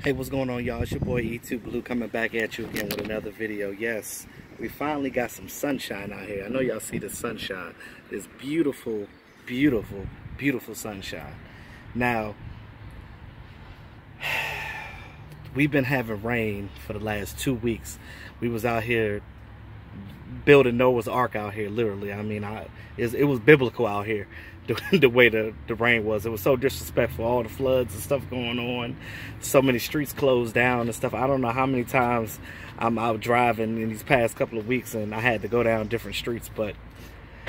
Hey, what's going on, y'all? It's your boy E2 Blue coming back at you again with another video. Yes, we finally got some sunshine out here. I know y'all see the sunshine. This beautiful, beautiful, beautiful sunshine. Now, we've been having rain for the last 2 weeks. We was out here building Noah's Ark out here, literally. I mean, it was biblical out here. The way the rain was. It was so disrespectful. All the floods and stuff going on. So many streets closed down and stuff. I don't know how many times I'm out driving in these past couple of weeks and I had to go down different streets, but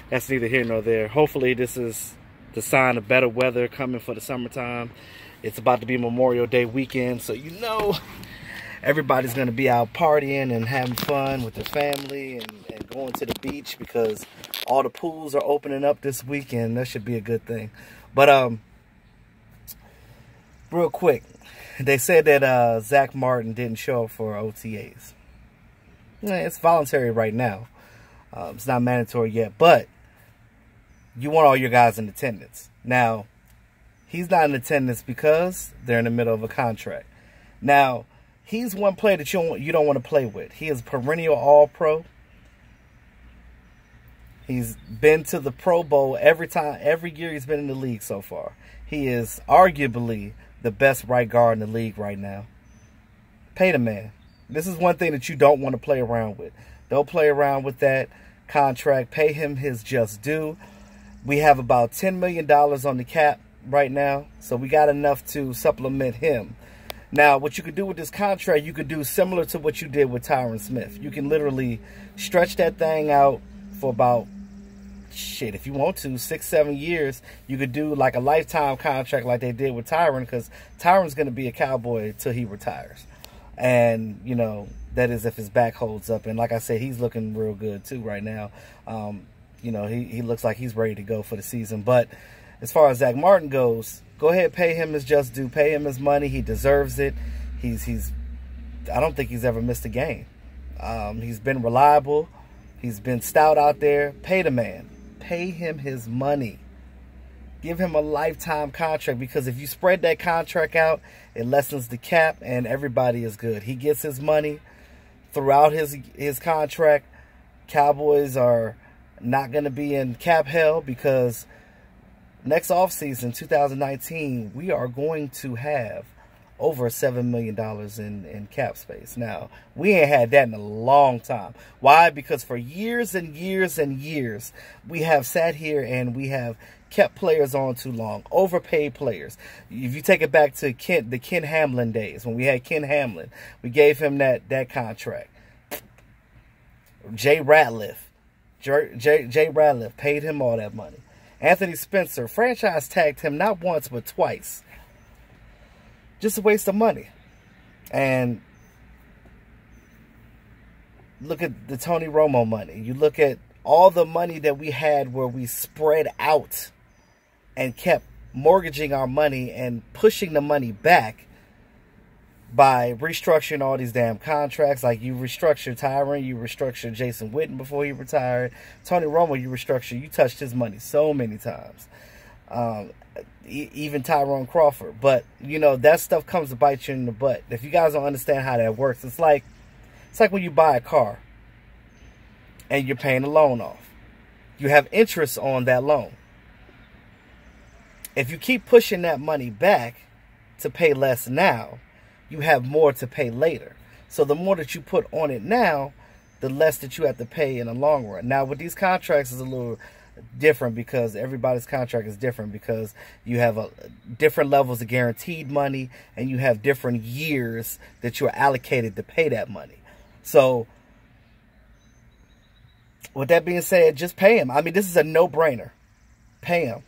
that's neither here nor there. Hopefully this is the sign of better weather coming for the summertime. It's about to be Memorial Day weekend, so you know everybody's going to be out partying and having fun with their family and going to the beach because all the pools are opening up this weekend. That should be a good thing. But real quick, they said that Zach Martin didn't show up for OTAs. Yeah, it's voluntary right now. It's not mandatory yet, but you want all your guys in attendance. Now, he's not in attendance because they're in the middle of a contract. Now, he's one player that you don't want to play with. He is perennial All-Pro. He's been to the Pro Bowl every year he's been in the league so far. He is arguably the best right guard in the league right now. Pay the man. This is one thing that you don't want to play around with. Don't play around with that contract. Pay him his just due. We have about $10 million on the cap right now, so we got enough to supplement him. Now, what you could do with this contract, you could do similar to what you did with Tyron Smith. You can literally stretch that thing out for about, shit, if you want to, 6-7 years. You could do like a lifetime contract like they did with Tyron, because Tyron's going to be a Cowboy until he retires. And, you know, that is if his back holds up. And like I said, he's looking real good too right now. You know, he looks like he's ready to go for the season. But as far as Zach Martin goes, go ahead, pay him his just due. Pay him his money. He deserves it. I don't think he's ever missed a game. He's been reliable. He's been stout out there. Pay the man. Pay him his money. Give him a lifetime contract, because if you spread that contract out, it lessens the cap and everybody is good. He gets his money throughout his contract. Cowboys are not going to be in cap hell, because next offseason, 2019, we are going to have over $7 million in cap space. Now, we ain't had that in a long time. Why? Because for years and years and years, we have sat here and we have kept players on too long, overpaid players. If you take it back to the Ken Hamlin days, when we had Ken Hamlin, we gave him that contract. Jay Ratliff paid him all that money. Anthony Spencer, franchise tagged him not once but twice. Just a waste of money. And look at the Tony Romo money. You look at all the money that we had where we spread out and kept mortgaging our money and pushing the money back by restructuring all these damn contracts. Like, you restructured Tyron, you restructured Jason Witten before he retired. Tony Romo, you touched his money so many times. Even Tyrone Crawford. But, you know, that stuff comes to bite you in the butt. If you guys don't understand how that works, it's like when you buy a car and you're paying a loan off. You have interest on that loan. If you keep pushing that money back to pay less now, you have more to pay later. So the more that you put on it now, the less that you have to pay in the long run. Now, with these contracts, is a little different, because everybody's contract is different, because you have different levels of guaranteed money and you have different years that you're allocated to pay that money. So with that being said, just pay him. I mean, this is a no-brainer. Pay him.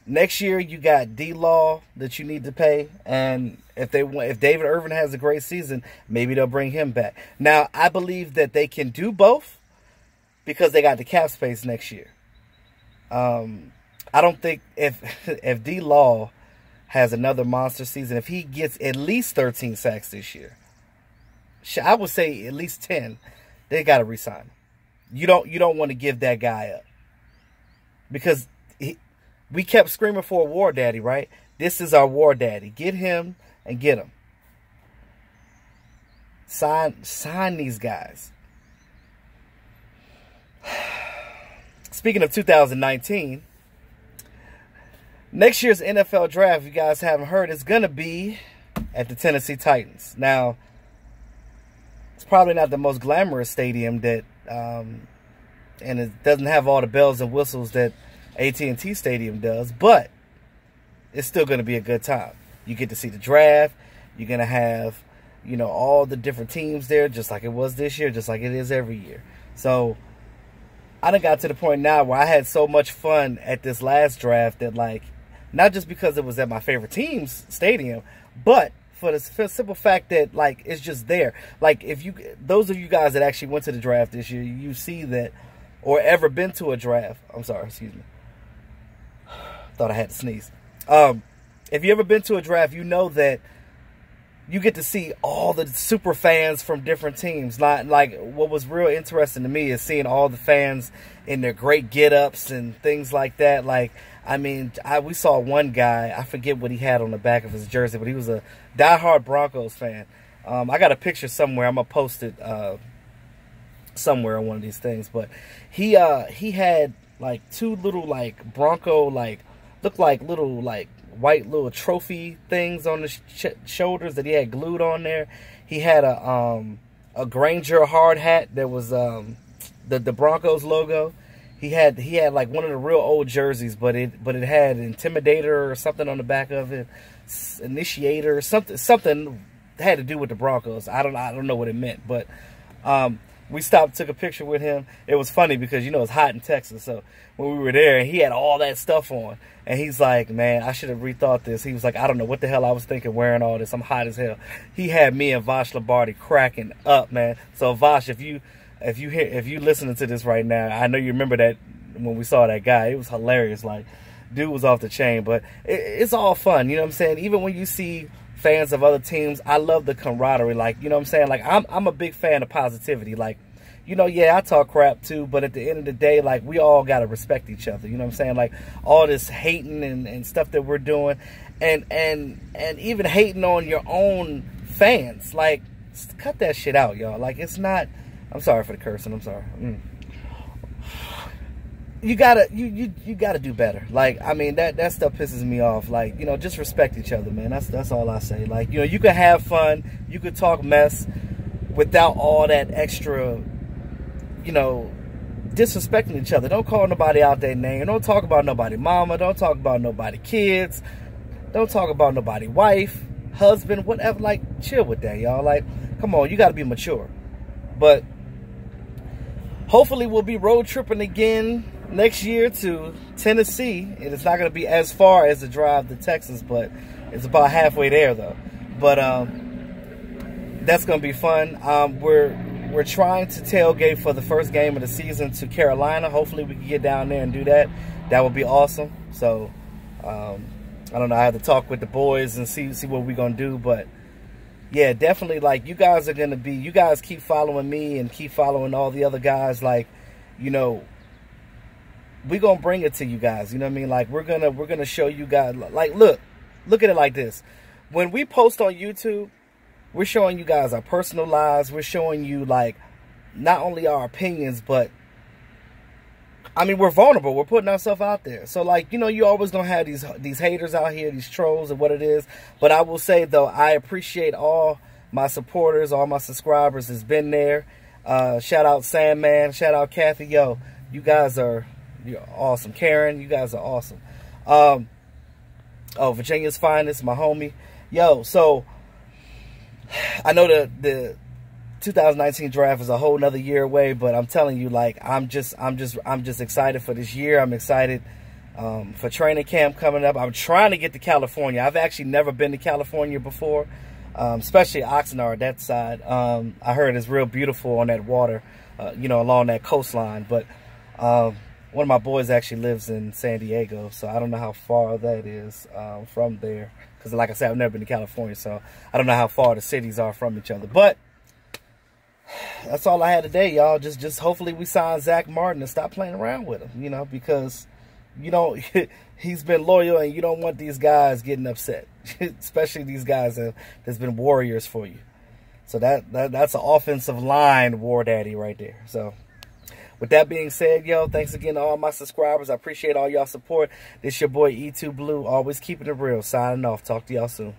Next year, you got D-Law that you need to pay, and if David Irvin has a great season, maybe they'll bring him back. Now, I believe that they can do both because they got the cap space next year. I don't think if D-Law has another monster season, if he gets at least 13 sacks this year, I would say at least 10, they got to resign him. You don't want to give that guy up, because we kept screaming for a war daddy, right? This is our war daddy. Get him and get him. Sign these guys. Speaking of 2019, next year's NFL draft, if you guys haven't heard, is going to be at the Tennessee Titans. Now, it's probably not the most glamorous stadium that, and it doesn't have all the bells and whistles that AT&T Stadium does, but it's still going to be a good time. You get to see the draft. You're going to have, you know, all the different teams there, just like it was this year, just like it is every year. So I done got to the point now where I had so much fun at this last draft that, like, not just because it was at my favorite team's stadium, but for the simple fact that, like, it's just there. Like, if you, those of you guys that actually went to the draft this year, you see that, or ever been to a draft. I'm sorry, excuse me. Thought I had to sneeze. If you ever been to a draft, you know that you get to see all the super fans from different teams. Like, what was real interesting to me is seeing all the fans in their great get-ups and things like that. Like, I mean, we saw one guy, I forget what he had on the back of his jersey, but he was a diehard Broncos fan. I got a picture somewhere. I'm going to post it somewhere on one of these things. But he had, like, two little, like, Bronco, like, looked like little, like, white little trophy things on the shoulders that he had glued on there. He had a Granger hard hat that was the Broncos logo. He had like one of the real old jerseys, but it had Intimidator or something on the back of it, Initiator, something had to do with the Broncos. I don't know what it meant, but we stopped, took a picture with him. It was funny because, you know, it's hot in Texas. So when we were there, he had all that stuff on. And he's like, man, I should have rethought this. He was like, I don't know what the hell I was thinking wearing all this. I'm hot as hell. He had me and Vosh Lombardi cracking up, man. So Vosh, if you listening to this right now, I know you remember that when we saw that guy. It was hilarious. Like, dude was off the chain. But it's all fun, you know what I'm saying? Even when you see fans of other teams, I love the camaraderie. Like, you know what I'm saying? Like, I'm a big fan of positivity. Like, you know, yeah, I talk crap too, but at the end of the day, like, we all got to respect each other. You know what I'm saying? Like, all this hating and stuff that we're doing, and even hating on your own fans. Like, cut that shit out, y'all. Like, it's not, I'm sorry for the cursing. I'm sorry. You gotta do better. Like, I mean, that stuff pisses me off. Like, you know, just respect each other, man. That's all I say. Like, you know, you can have fun, you could talk mess without all that extra, you know, disrespecting each other. Don't call nobody out their name. Don't talk about nobody mama. Don't talk about nobody kids. Don't talk about nobody wife, husband, whatever. Like, chill with that, y'all. Like, come on, you gotta be mature. But hopefully we'll be road tripping again next year to Tennessee, and it's not going to be as far as the drive to Texas, but it's about halfway there though. But that's going to be fun. We're trying to tailgate for the first game of the season to Carolina. Hopefully we can get down there and do that. That would be awesome. So I don't know, I have to talk with the boys and see what we're going to do, but yeah, definitely, like, you guys are going to be, you guys keep following me and keep following all the other guys. Like, you know, we're going to bring it to you guys. You know what I mean? Like, we're going to show you guys, like, look at it like this. When we post on YouTube, we're showing you guys our personal lives. We're showing you, like, not only our opinions, but, I mean, we're vulnerable. We're putting ourselves out there. So, like, you know, you always gonna have these haters out here, these trolls, and what it is. But I will say, though, I appreciate all my supporters, all my subscribers that's been there. Shout out Sandman. Shout out Kathy. Yo, you guys you're awesome. Karen, you guys are awesome. Oh, Virginia's Finest, my homie. Yo, so I know the 2019 draft is a whole nother year away, but I'm telling you, like, I'm just excited for this year. I'm excited for training camp coming up. I'm trying to get to California. I've actually never been to California before, especially Oxnard, that side. I heard it's real beautiful on that water, you know, along that coastline. But one of my boys actually lives in San Diego, so I don't know how far that is from there. Because, like I said, I've never been to California, so I don't know how far the cities are from each other. But that's all I had today, y'all. Just hopefully we sign Zach Martin and stop playing around with him, you know, because, you know, he's been loyal and you don't want these guys getting upset, especially these guys that's been warriors for you. So that's an offensive line war daddy right there. So with that being said, yo, thanks again to all my subscribers. I appreciate all y'all support. This your boy E2 Blue, always keeping it real. Signing off. Talk to y'all soon.